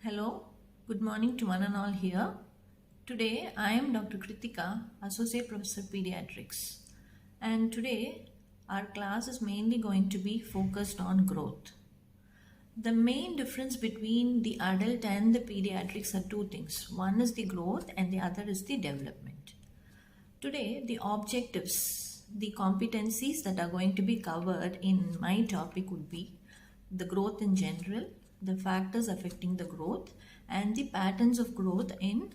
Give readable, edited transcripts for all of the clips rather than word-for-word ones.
Hello, good morning to one and all here. Today I am Dr. Kritika, Associate Professor Pediatrics, and today our class is mainly going to be focused on growth. The main difference between the adult and the pediatrics are two things. One is the growth and the other is the development. Today the objectives, the competencies that are going to be covered in my topic would be the growth in general, the factors affecting the growth, and the patterns of growth in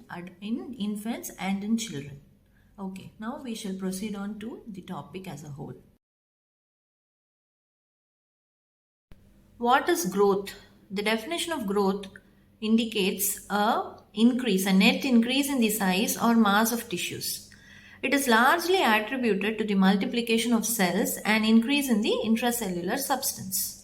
infants and in children. Okay, now we shall proceed on to the topic as a whole. What is growth? The definition of growth indicates a net increase in the size or mass of tissues. It is largely attributed to the multiplication of cells and increase in the intracellular substance.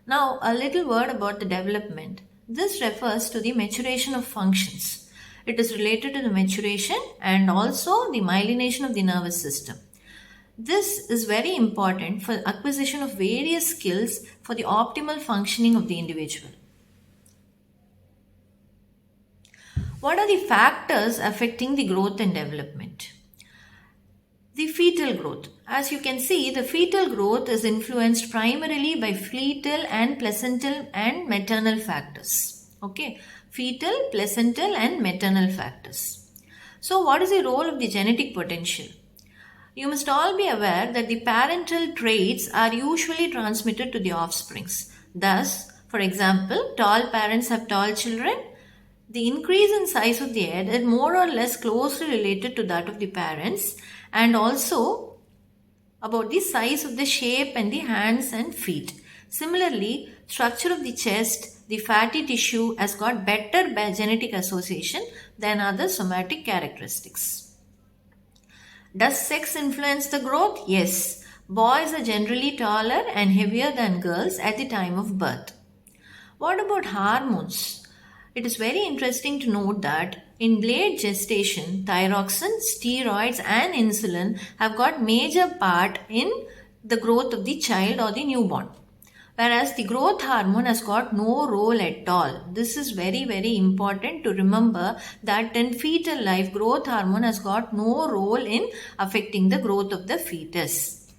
Now, a little word about the development. This refers to the maturation of functions. It is related to the maturation and also the myelination of the nervous system. This is very important for acquisition of various skills for the optimal functioning of the individual. What are the factors affecting the growth and development? The fetal growth. As you can see, the fetal growth is influenced primarily by fetal and placental and maternal factors. Okay, fetal, placental and maternal factors. So what is the role of the genetic potential? You must all be aware that the parental traits are usually transmitted to the offsprings. Thus, for example, tall parents have tall children. The increase in size of the head is more or less closely related to that of the parents, and also about the size of the shape and the hands and feet. Similarly, structure of the chest, the fatty tissue has got better genetic association than other somatic characteristics. Does sex influence the growth? Yes. Boys are generally taller and heavier than girls at the time of birth. What about hormones? It is very interesting to note that in late gestation, thyroxine, steroids and insulin have got major part in the growth of the child or the newborn. Whereas the growth hormone has got no role at all. This is very, very important to remember that in fetal life, growth hormone has got no role in affecting the growth of the fetus.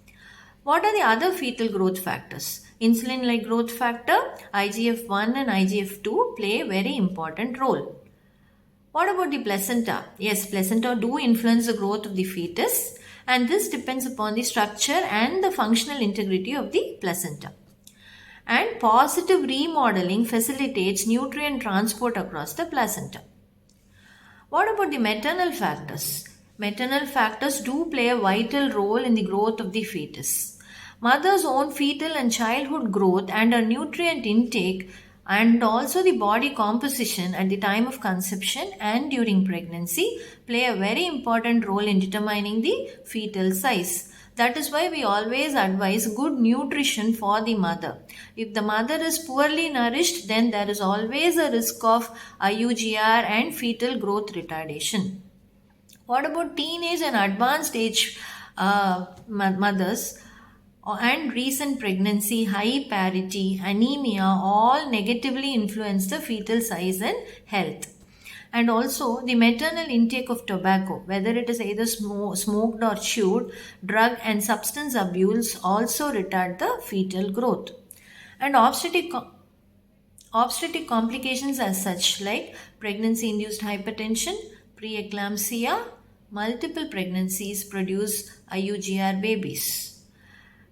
What are the other fetal growth factors? Insulin-like growth factor, IGF-1 and IGF-2 play a very important role. What about the placenta? Yes, placenta do influence the growth of the fetus, and this depends upon the structure and the functional integrity of the placenta. And positive remodeling facilitates nutrient transport across the placenta. What about the maternal factors? Maternal factors do play a vital role in the growth of the fetus. Mother's own fetal and childhood growth and her nutrient intake and also the body composition at the time of conception and during pregnancy play a very important role in determining the fetal size. That is why we always advise good nutrition for the mother. If the mother is poorly nourished, then there is always a risk of IUGR and fetal growth retardation. What about teenage and advanced age mothers? And recent pregnancy, high parity, anemia all negatively influence the fetal size and health. And also the maternal intake of tobacco, whether it is either smoked or chewed, drug and substance abuse also retard the fetal growth. And obstetric complications as such like pregnancy-induced hypertension, preeclampsia, multiple pregnancies produce IUGR babies.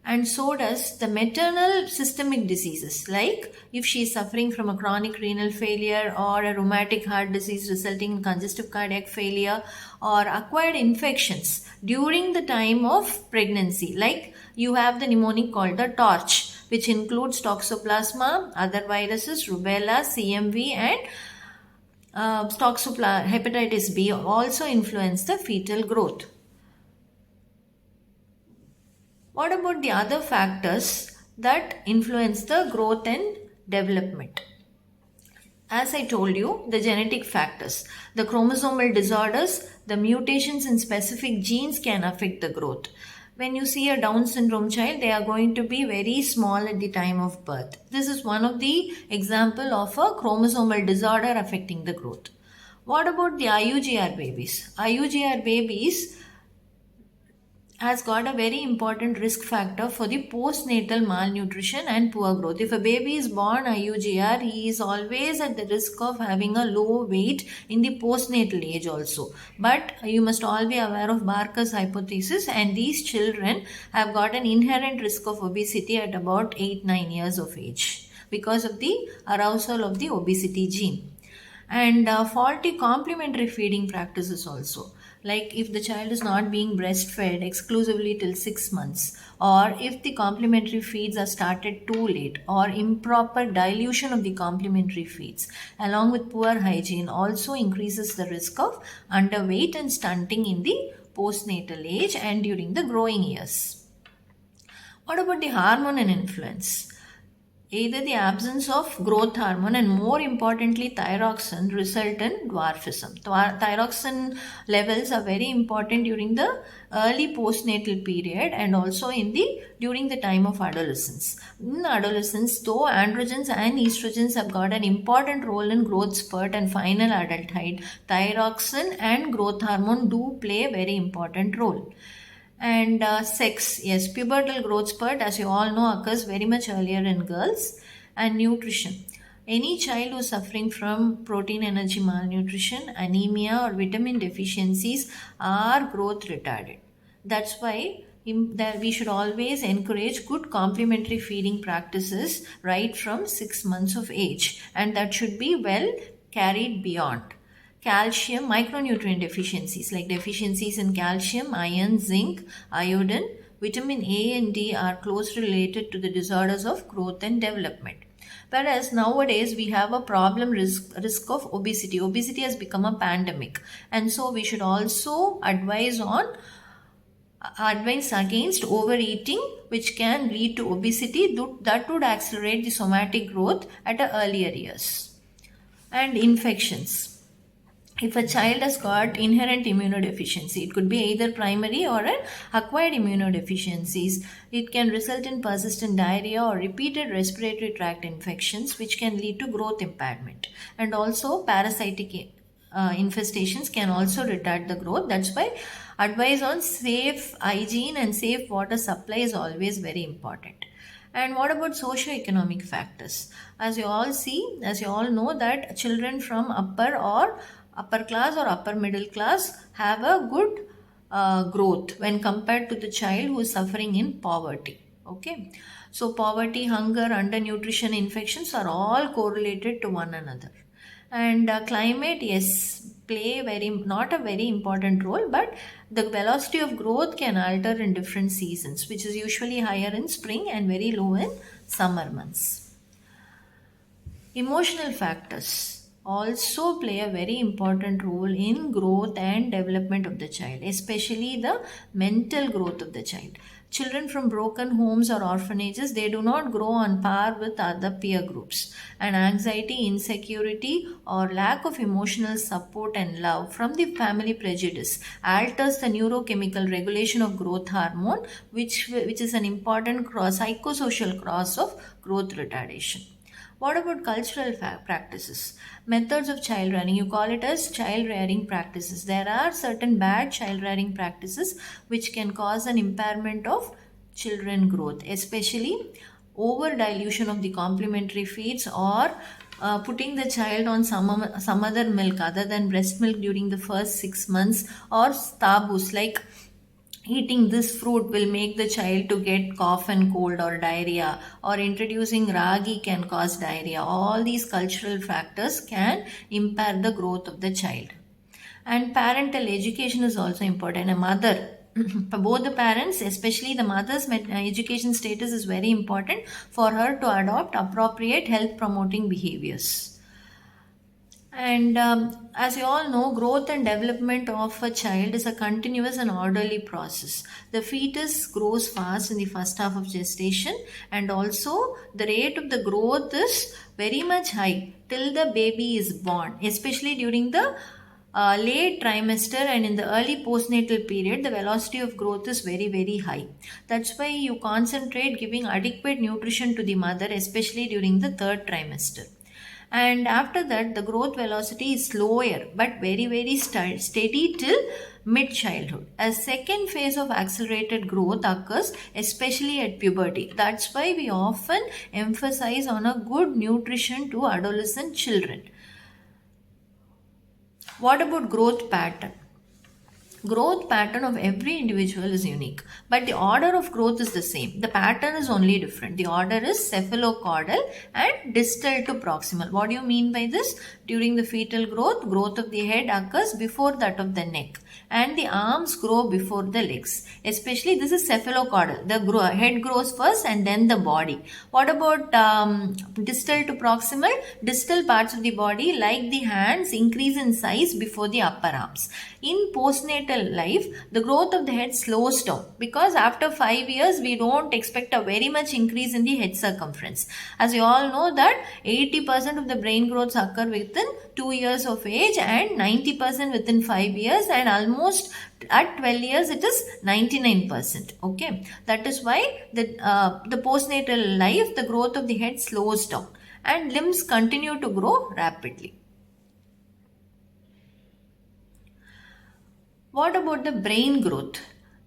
And so does the maternal systemic diseases, like if she is suffering from a chronic renal failure or a rheumatic heart disease resulting in congestive cardiac failure, or acquired infections during the time of pregnancy, like you have the pneumonic called the torch, which includes toxoplasma, other viruses, rubella, CMV, and hepatitis B also influence the fetal growth. What about the other factors that influence the growth and development? As I told you, the genetic factors, the chromosomal disorders, the mutations in specific genes can affect the growth. When you see a Down syndrome child, they are going to be very small at the time of birth. This is one of the example of a chromosomal disorder affecting the growth. What about the IUGR babies? IUGR babies has got a very important risk factor for the postnatal malnutrition and poor growth. If a baby is born IUGR, he is always at the risk of having a low weight in the postnatal age also. But you must all be aware of Barker's hypothesis, and these children have got an inherent risk of obesity at about 8-9 years of age because of the arousal of the obesity gene. And faulty complementary feeding practices also, like if the child is not being breastfed exclusively till 6 months, or if the complementary feeds are started too late, or improper dilution of the complementary feeds along with poor hygiene also increases the risk of underweight and stunting in the postnatal age and during the growing years. What about the hormone and influence? Either the absence of growth hormone and, more importantly, thyroxine result in dwarfism. Thyroxine levels are very important during the early postnatal period and also during the time of adolescence. In adolescence, though androgens and estrogens have got an important role in growth spurt and final adulthood, thyroxine and growth hormone do play a very important role. And sex, yes, pubertal growth spurt, as you all know, occurs very much earlier in girls. And nutrition, any child who is suffering from protein energy malnutrition, anemia, or vitamin deficiencies are growth retarded. That's why that we should always encourage good complementary feeding practices right from 6 months of age, and that should be well carried beyond. Calcium, micronutrient deficiencies like deficiencies in calcium, iron, zinc, iodine, vitamin A and D are closely related to the disorders of growth and development. Whereas nowadays we have a problem risk of obesity. Obesity has become a pandemic, and so we should also advise against overeating, which can lead to obesity that would accelerate the somatic growth at earlier years. And infections. If a child has got inherent immunodeficiency, it could be either primary or an acquired immunodeficiencies. It can result in persistent diarrhea or repeated respiratory tract infections, which can lead to growth impairment. And also parasitic infestations can also retard the growth. That's why advice on safe hygiene and safe water supply is always very important. And what about socio-economic factors? As you all know, that children from upper class or upper middle class have a good growth when compared to the child who is suffering in poverty. Okay, so poverty, hunger, undernutrition, infections are all correlated to one another. And climate, yes, play not a very important role, but the velocity of growth can alter in different seasons, which is usually higher in spring and very low in summer months. Emotional factors also play a very important role in growth and development of the child, especially the mental growth of the child. Children from broken homes or orphanages, they do not grow on par with other peer groups, and anxiety, insecurity, or lack of emotional support and love from the family prejudice alters the neurochemical regulation of growth hormone, which is an important psychosocial cause of growth retardation. What about cultural practices? Methods of child rearing. You call it as child rearing practices. There are certain bad child rearing practices which can cause an impairment of children growth, especially over dilution of the complementary feeds, or putting the child on some other milk other than breast milk during the first 6 months, or taboos like eating this fruit will make the child to get cough and cold or diarrhea, or introducing ragi can cause diarrhea. All these cultural factors can impair the growth of the child. And parental education is also important. A mother, both the parents, especially the mother's education status is very important for her to adopt appropriate health promoting behaviors. And as you all know, growth and development of a child is a continuous and orderly process. The fetus grows fast in the first half of gestation, and also the rate of the growth is very much high till the baby is born, especially during the late trimester and in the early postnatal period. The velocity of growth is very, very high. That's why you concentrate giving adequate nutrition to the mother, especially during the third trimester. And after that, the growth velocity is slower but very, very steady till mid childhood. A second phase of accelerated growth occurs especially at puberty. That's why we often emphasize on a good nutrition to adolescent children. What about growth pattern? Growth pattern of every individual is unique, but the order of growth is the same. The pattern is only different. The order is cephalocaudal and distal to proximal. What do you mean by this? During the fetal growth, growth of the head occurs before that of the neck, and the arms grow before the legs. Especially this is cephalocaudal. The head grows first and then the body. What about distal to proximal? Distal parts of the body, like the hands, increase in size before the upper arms. In postnatal life, the growth of the head slows down because after 5 years we don't expect a very much increase in the head circumference. As you all know that 80% of the brain growths occur within 2 years of age and 90% within 5 years, and almost at 12 years it is 99%. Okay, that is why the postnatal life, the growth of the head slows down and limbs continue to grow rapidly. What about the brain growth?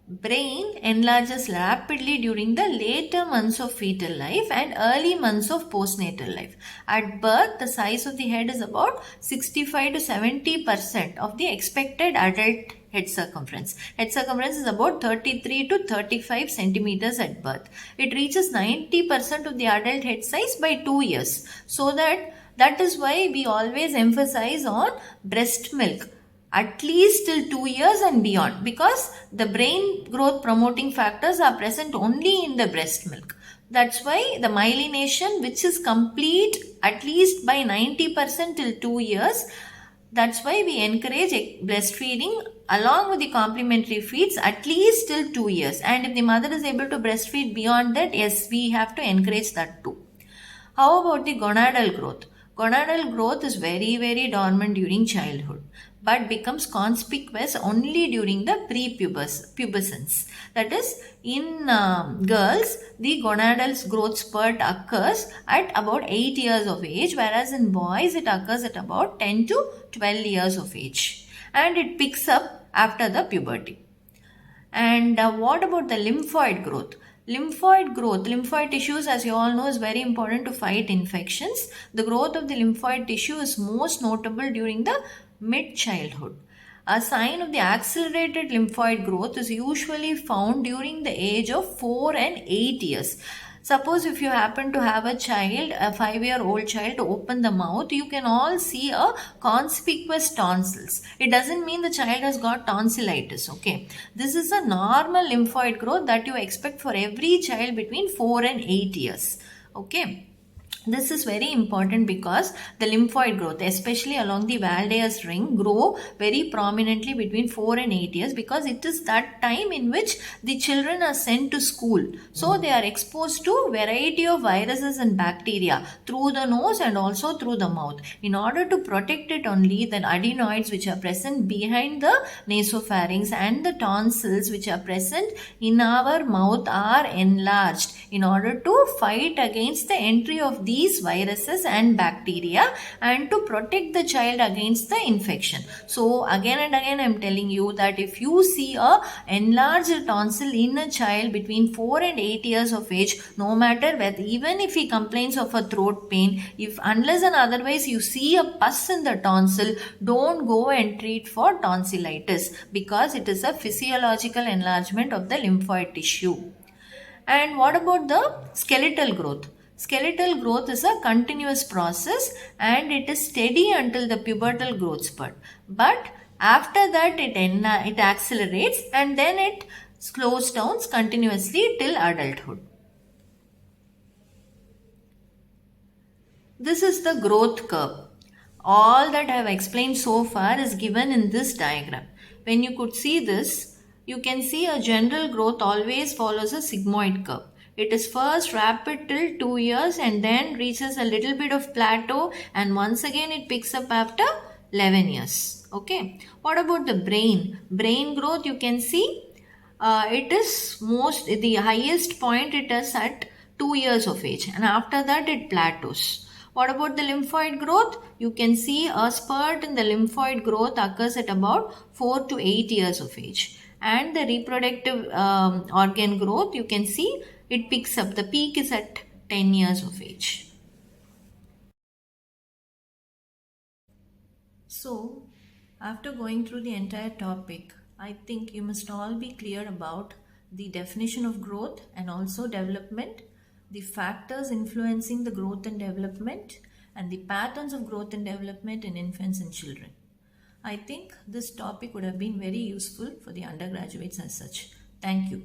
Brain enlarges rapidly during the later months of fetal life and early months of postnatal life. At birth, the size of the head is about 65 to 70% of the expected adult head circumference. Head circumference is about 33 to 35 centimeters at birth. It reaches 90% of the adult head size by 2 years. So that is why we always emphasize on breast milk at least till 2 years and beyond, because the brain growth promoting factors are present only in the breast milk. That's why the myelination, which is complete at least by 90% till 2 years, that's why we encourage breastfeeding along with the complementary feeds at least till 2 years. And if the mother is able to breastfeed beyond that, yes, we have to encourage that too. How about the gonadal growth? Gonadal growth is very, very dormant during childhood, but becomes conspicuous only during the prepubescence. That is, in girls, the gonadal growth spurt occurs at about 8 years of age, whereas in boys it occurs at about 10 to 12 years of age, and it picks up after the puberty. And what about the lymphoid growth? Lymphoid tissues, as you all know, is very important to fight infections. The growth of the lymphoid tissue is most notable during the mid-childhood. A sign of the accelerated lymphoid growth is usually found during the age of 4 and 8 years. Suppose if you happen to have a child, a 5-year-old child, to open the mouth, you can all see a conspicuous tonsils. It doesn't mean the child has got tonsillitis, okay? This is a normal lymphoid growth that you expect for every child between 4 and 8 years, okay? This is very important because the lymphoid growth, especially along the Valdeas ring, grow very prominently between 4 and 8 years, because it is that time in which the children are sent to school. So they are exposed to variety of viruses and bacteria through the nose and also through the mouth. In order to protect it only, the adenoids which are present behind the nasopharynx and the tonsils which are present in our mouth are enlarged in order to fight against the entry of of these viruses and bacteria and to protect the child against the infection. So again and again I'm telling you that if you see a enlarged tonsil in a child between 4 and 8 years of age, no matter whether, even if he complains of a throat pain, if unless and otherwise you see a pus in the tonsil, don't go and treat for tonsillitis because it is a physiological enlargement of the lymphoid tissue. And what about the skeletal growth? Skeletal growth is a continuous process and it is steady until the pubertal growth spurt. But after that it accelerates and then it slows down continuously till adulthood. This is the growth curve. All that I have explained so far is given in this diagram. When you could see this, you can see a general growth always follows a sigmoid curve. It is first rapid till 2 years and then reaches a little bit of plateau and once again it picks up after 11 years. Okay. What about the brain? Brain growth, you can see it is the highest point it is at 2 years of age and after that it plateaus. What about the lymphoid growth? You can see a spurt in the lymphoid growth occurs at about 4 to 8 years of age. And the reproductive organ growth, you can see it picks up. The peak is at 10 years of age. So, after going through the entire topic, I think you must all be clear about the definition of growth and also development, the factors influencing the growth and development, and the patterns of growth and development in infants and children. I think this topic would have been very useful for the undergraduates as such. Thank you.